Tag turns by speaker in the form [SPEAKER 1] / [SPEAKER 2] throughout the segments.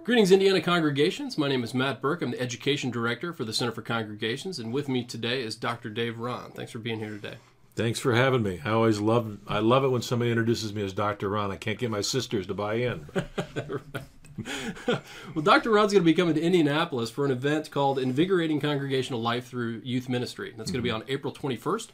[SPEAKER 1] Greetings, Indiana congregations. My name is Matt Burke. I'm the Education Director for the Center for Congregations, and with me today is Dr. Dave Rahn. Thanks for being here today.
[SPEAKER 2] Thanks for having me. I love it when somebody introduces me as Dr. Rahn. I can't get my sisters to buy in.
[SPEAKER 1] Well, Dr. Rahn's going to be coming to Indianapolis for an event called Invigorating Congregational Life Through Youth Ministry. That's going to be on April 21st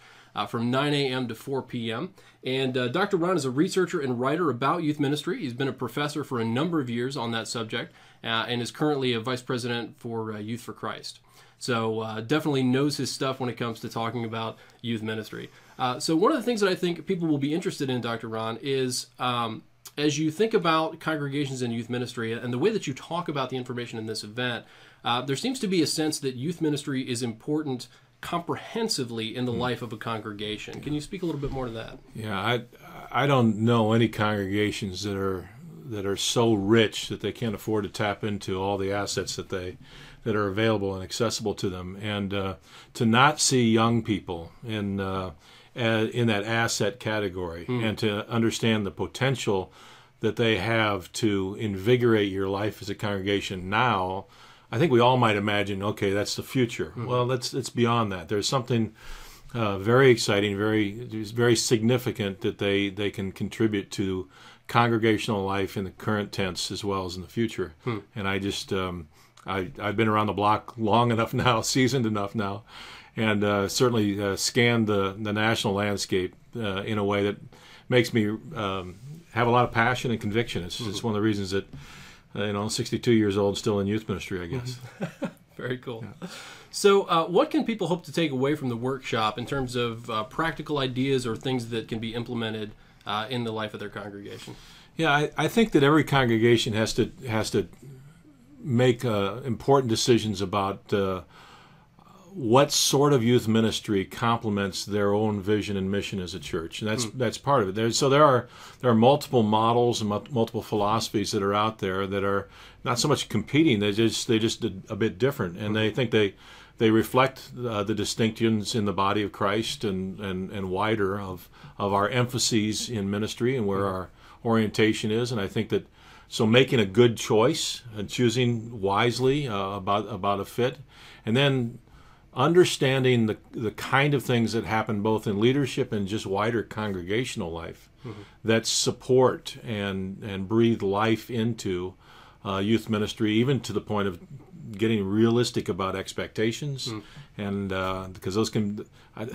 [SPEAKER 1] from 9 a.m. to 4 p.m. And Dr. Rahn is a researcher and writer about youth ministry. He's been a professor for a number of years on that subject and is currently a vice president for Youth for Christ. So definitely knows his stuff when it comes to talking about youth ministry. So one of the things that I think people will be interested in, Dr. Rahn, is as you think about congregations and youth ministry and the way that you talk about the information in this event, there seems to be a sense that youth ministry is important comprehensively in the life of a congregation. Can you speak a little bit more to that?
[SPEAKER 2] Yeah, I don't know any congregations that are so rich that they can't afford to tap into all the assets that are available and accessible to them, and to not see young people in that asset category, and to understand the potential that they have to invigorate your life as a congregation now. I think we all might imagine, okay, that's the future. Well, it's beyond that. There's something very exciting, very significant that they can contribute to congregational life in the current tense as well as in the future. And I just I've been around the block long enough now, seasoned enough now, and certainly scanned the national landscape in a way that makes me have a lot of passion and conviction. It's one of the reasons that 62 years old, still in youth ministry, I guess.
[SPEAKER 1] Very cool.
[SPEAKER 2] Yeah.
[SPEAKER 1] So what can people hope to take away from the workshop in terms of practical ideas or things that can be implemented in the life of their congregation?
[SPEAKER 2] Yeah, I think that every congregation has to make important decisions about what sort of youth ministry complements their own vision and mission as a church, and that's part of it. There are multiple models and multiple philosophies that are out there that are not so much competing; they just a bit different, and they think they reflect the distinctions in the body of Christ and wider of our emphases in ministry and where our orientation is. And I think that making a good choice and choosing wisely about a fit, and then understanding the kind of things that happen both in leadership and just wider congregational life that support and breathe life into youth ministry, even to the point of getting realistic about expectations, and because there's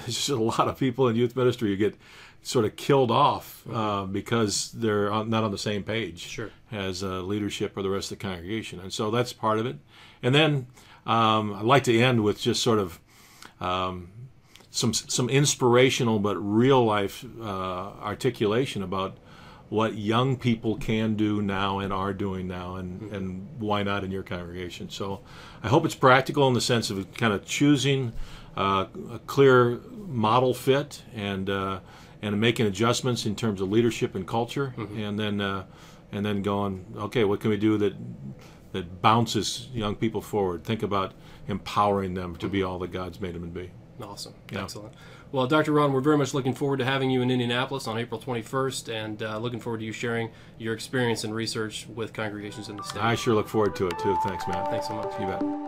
[SPEAKER 2] just a lot of people in youth ministry who get sort of killed off because they're not on the same page as leadership or the rest of the congregation, and so that's part of it. And then I'd like to end with just sort of some inspirational but real life articulation about what young people can do now and are doing now, and why not in your congregation. So I hope it's practical in the sense of kind of choosing a clear model fit and making adjustments in terms of leadership and culture, and then going, okay, what can we do that bounces young people forward? Think about empowering them to be all that God's made them to be.
[SPEAKER 1] Awesome.
[SPEAKER 2] Yeah.
[SPEAKER 1] Excellent. Well, Dr. Rahn, we're very much looking forward to having you in Indianapolis on April 21st, and looking forward to you sharing your experience and research with congregations in the state.
[SPEAKER 2] I sure look forward to it, too. Thanks, Matt.
[SPEAKER 1] Thanks so much.
[SPEAKER 2] You bet.